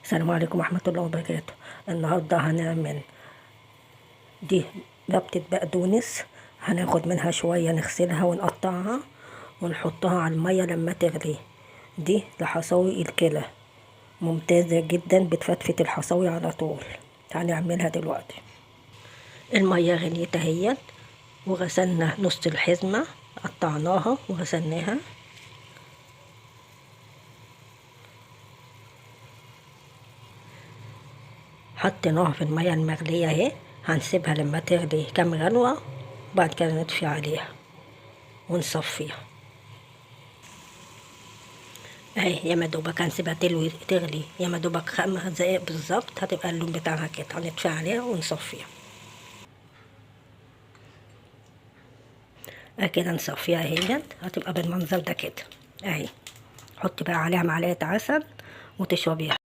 السلام عليكم ورحمة الله وبركاته. النهاردة هنعمل دي ربطة بقدونس. هناخد منها شوية نغسلها ونقطعها ونحطها على المية لما تغلي. دي لحصاوي الكلى، ممتازة جدا، بتفتفت الحصاوي على طول. هنعملها دلوقتي. المية غليت اهيت، وغسلنا نص الحزمة، قطعناها وغسلناها. حطيناها في المية المغلية اهي. هنسيبها لما تغلي كام غلوة، وبعد كده نطفي عليها ونصفيها اهي. يا مدوبك هنسيبها تغلي يا مدوبك 5 دقايق بالظبط، هتبقى اللون بتاعها كده. هنطفي عليها ونصفيها كده. نصفيها اهي، هتبقى بالمنظر ده كده اهي. حطي بقى عليها معلقة عسل وتشربيها.